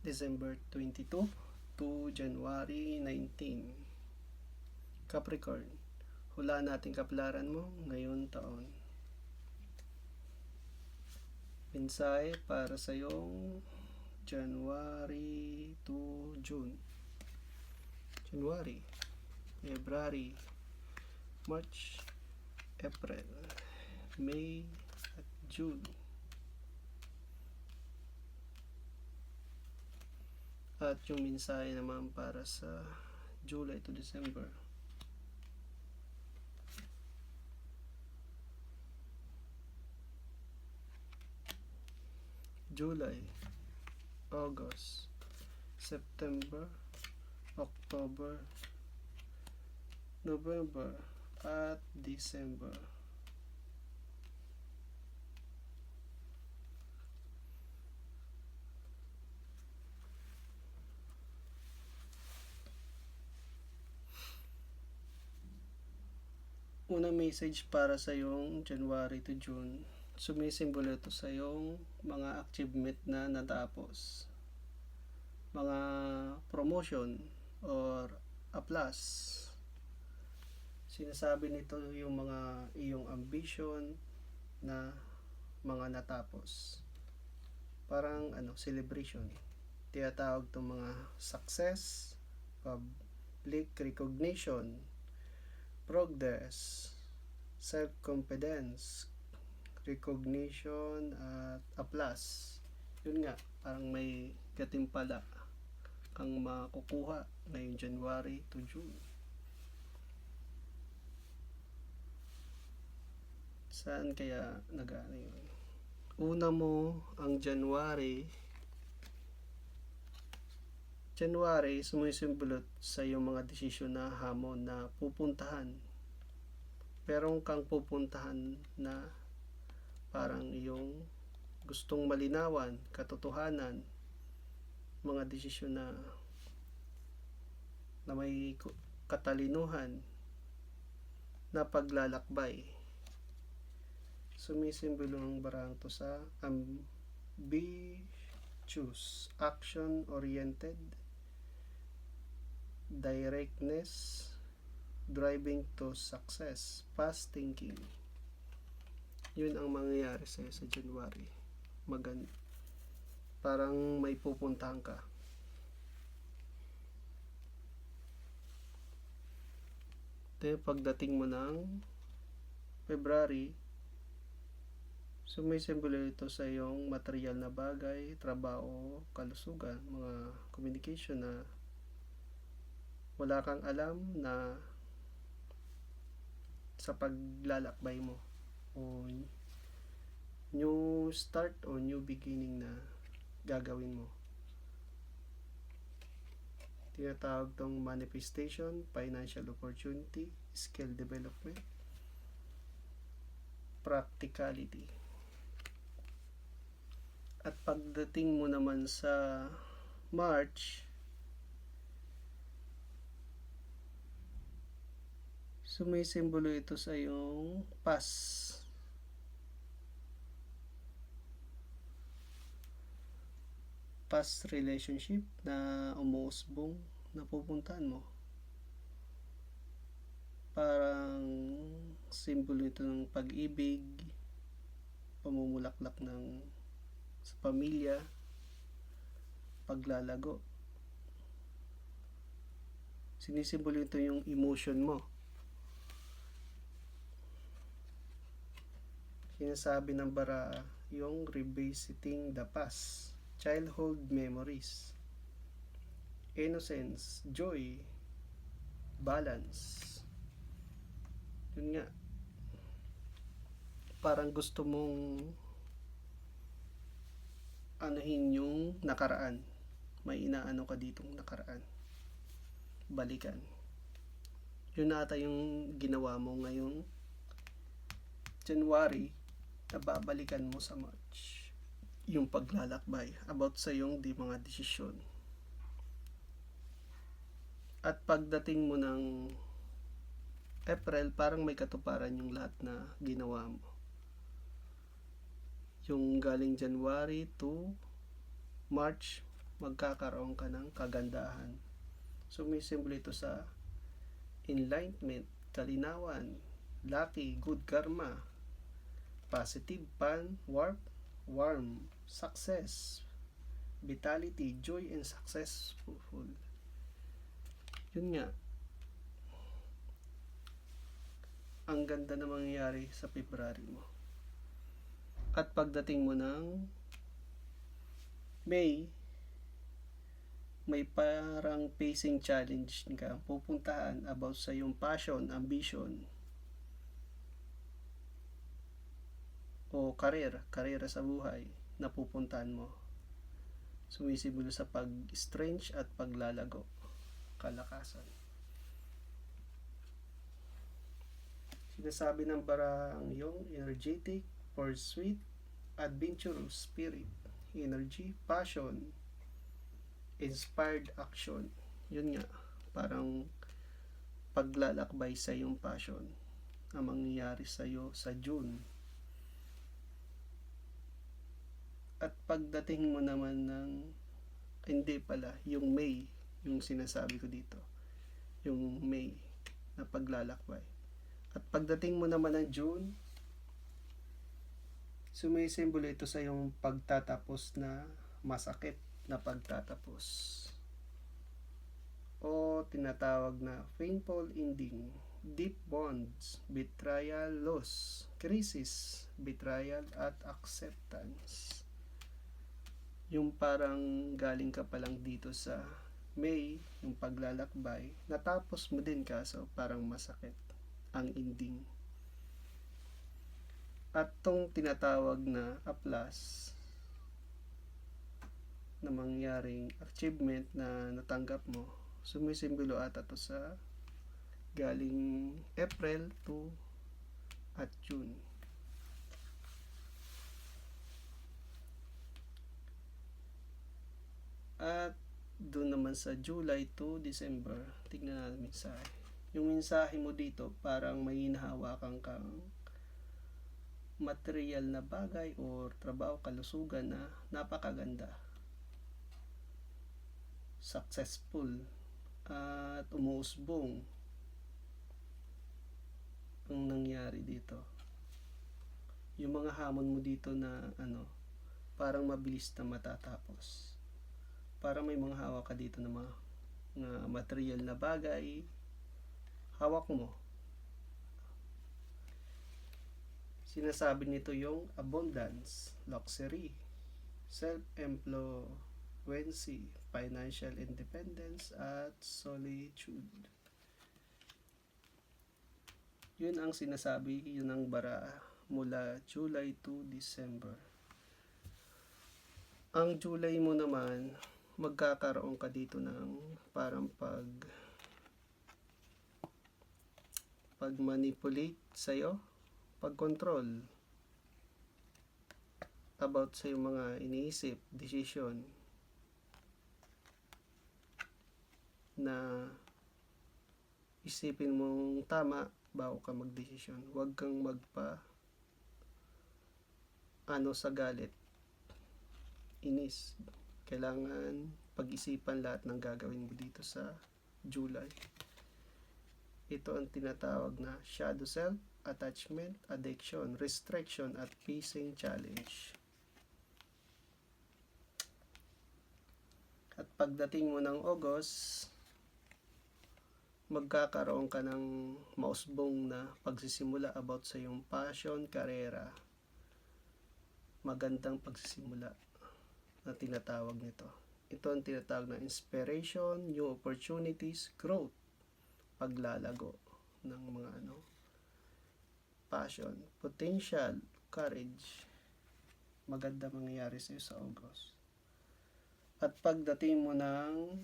December 22 to January 19. Capricorn, hulaan natin kaplaran mo ngayon taon. Mensahe para sa yung January to June. January, February, March, April, May, at June. At yung mensahe naman para sa July to December. July, August, September, October, November, at December. Unang message para sa yung January to June, sumisimbolo ito sa yung mga achievement na natapos, mga promotion or applause. Sinasabi nito yung mga iyong ambition na mga natapos, parang celebration. Tinatawag itong mga success, public recognition, progress, self-confidence, recognition, at applause. Yun nga, parang may gatimpala kang makukuha ngayong January to June. Saan kaya nag-ano yun? Una mo ang January, sumisimbolo sa iyong mga desisyon na hamon na pupuntahan. Pero kang pupuntahan na parang iyong gustong malinawan, katotohanan, mga desisyon na may katalinuhan na paglalakbay. Sumisimbolo ang barang to sa ambitious, action-oriented, directness, driving to success, fast thinking. Yun ang mangyayari sa'yo sa January. Parang may pupuntahan ka. Then pagdating mo ng February, sumisimbolo ito sa iyong material na bagay, trabaho, kalusugan, mga communication na wala kang alam na sa paglalakbay mo, o new start o new beginning na gagawin mo. Tinatawag tong manifestation, financial opportunity, skill development, practicality. At pagdating mo naman sa March, sumisimbolo ito sa iyong past relationship na umuusbong na pupuntahan mo. Parang simbolo ito ng pag-ibig, pamumulaklak sa pamilya, paglalago. Sinisimbolo ito yung emotion mo. Sinasabi ng bara yung revisiting the past, childhood memories, innocence, joy, balance. Yun nga, parang gusto mong anuhin yung nakaraan. May inaano ka ditong nakaraan, balikan. Yun ata yung ginawa mo ngayong January na babalikan mo sa March, yung paglalakbay about sa yung mga desisyon. At pagdating mo ng April, parang may katuparan yung lahat na ginawa mo. Yung galing January to March, magkakaroon ka ng kagandahan. Sumisimbolo ito sa enlightenment, kalinawan, lucky, good karma, positive, fun, warm, success, vitality, joy, and successful. Yun nga, ang ganda na mangyayari sa February mo. At pagdating mo ng May, may parang pacing challenge ka pupuntahan about sa yung passion, ambition, o karera sa buhay na pupuntahan mo. Sumisimbolo sa pag-strange at paglalago, kalakasan. Sinasabi ng barang yung energetic, pursuit, adventurous spirit, energy, passion, inspired action. Yun nga, parang paglalakbay sa yung passion na mangyayari sa iyo sa June. At pagdating mo naman ng yung May, yung sinasabi ko dito, yung May na paglalakbay. At pagdating mo naman ng June, sumisimbolo ito sa yung pagtatapos na masakit na pagtatapos, o tinatawag na painful ending, deep bonds, betrayal, loss, crisis, betrayal, at acceptance. Yung parang galing ka pa lang dito sa May, yung paglalakbay, natapos mo din kaso parang masakit ang ending. At tong tinatawag na applause na mangyaring achievement na natanggap mo, sumisimbolo ata to sa galing April to at June. At doon naman sa July to December, tignan natin mensahe. Yung mensahe mo dito, parang may hinahawakan kang material na bagay o trabaho, kalusugan na napakaganda, successful, at umuusbong ang nangyari dito. Yung mga hamon mo dito na parang mabilis na matatapos. Parang may mga hawak ka dito na mga material na bagay, hawak mo. Sinasabi nito yung abundance, luxury, self-employency, financial independence, at solitude. Yun ang sinasabi, yun ang bara mula July to December. Ang July mo naman, magkakaroon ka dito ng parang pag-manipulate sa'yo, pag-control about sa yung mga iniisip, decision na isipin mong tama bago ka magdesisyon. Huwag kang sa galit, inis. Kailangan pag-isipan lahat ng gagawin mo dito sa July. Ito ang tinatawag na shadow self, attachment, addiction, restriction, at pacing challenge. At pagdating mo ng August, magkakaroon ka ng mausbong na pagsisimula about sa iyong passion, karera. Magandang pagsisimula na tinatawag nito. Ito ang tinatawag na inspiration, new opportunities, growth, paglalago ng mga passion, potential, courage. Maganda mangyayari sa iyo sa August. At pagdating mo ng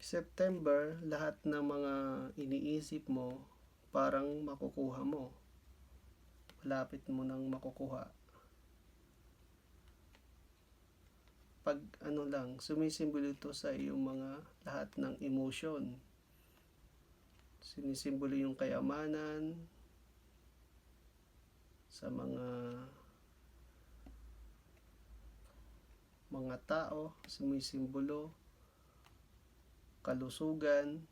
September, lahat ng mga iniisip mo parang makukuha mo. Malapit mo nang makukuha. Pag sumisimbolo ito sa iyong mga lahat ng emotion. Sinisimbolo yung kayamanan sa mga mga tao, sumisimbolo, kalusugan,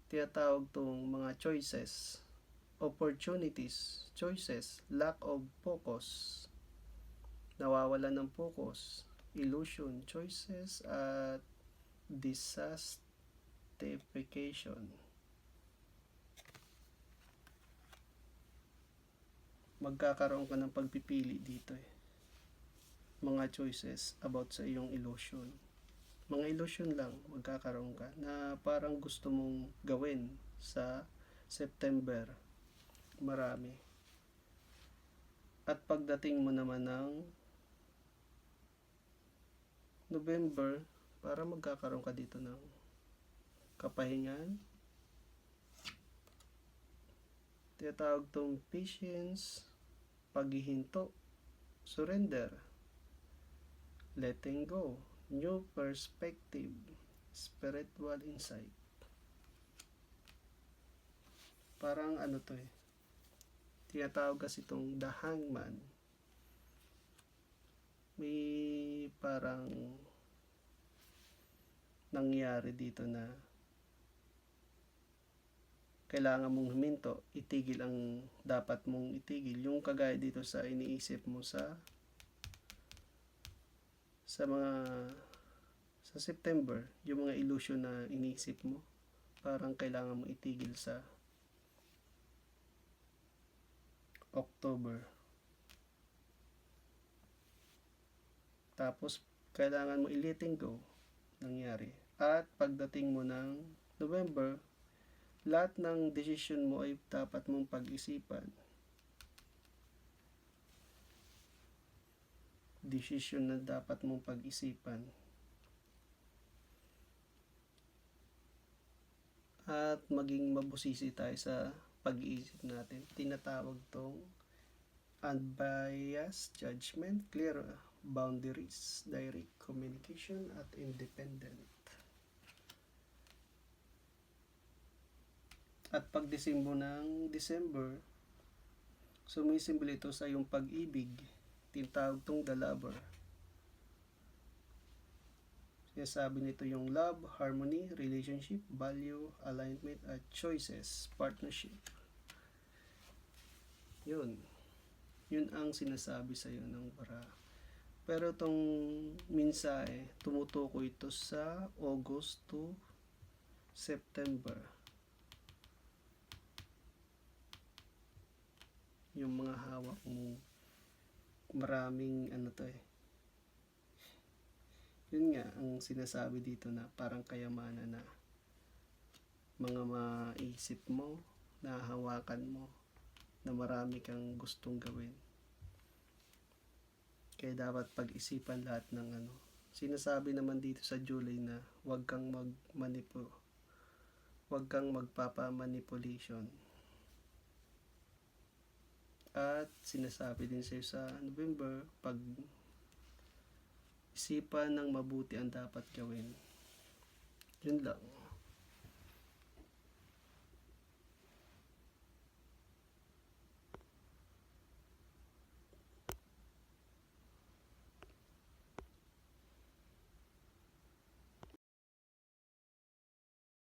tinatawag tong mga choices, opportunities, choices, lack of focus, nawawalan ng focus, illusion, choices, at dissatisfaction. Magkakaroon ka ng pagpipili dito mga choices about sa iyong illusion. Mga illusion lang magkakaroon ka na parang gusto mong gawin sa September. Marami. At pagdating mo naman ng November, para magkakaroon ka dito ng kapahingan. Tinatawag tong patience, paghihinto, surrender, letting go, new perspective, spiritual insight. Parang ano to tinatawag kasi itong the hangman. May parang nangyari dito na kailangan mong huminto, itigil ang dapat mong itigil. Yung kagaya dito sa iniisip mo sa September, yung mga illusion na iniisip mo, parang kailangan mong itigil sa October. Tapos, kailangan mo i-letting go, nangyari. At pagdating mo ng November, lahat ng decision mo ay dapat mong pag-isipan. Decision na dapat mong pag-isipan. At maging mabusisi tayo sa pag-iisip natin. Tinatawag tong unbiased judgment, clear boundaries, direct communication, at independent. At pagdisimbo ng December, sumisimbolo ito sa iyong pag-ibig. Tinatawag tong the lover. Sinasabi nito yung love, harmony, relationship, value, alignment, at choices, partnership. Yun ang sinasabi sa iyo ng bara. Pero itong mensahe, tumutukoy ito sa August to September. Yung mga hawak mo, maraming yun nga ang sinasabi dito na parang kayamanan na mga maisip mo, nahahawakan mo, na marami kang gustong gawin. Kaya dapat pag-isipan lahat ng Sinasabi naman dito sa July na huwag kang magpapa-manipulation. At sinasabi din sa'yo sa November, isipan ng mabuti ang dapat gawin. Yun lang.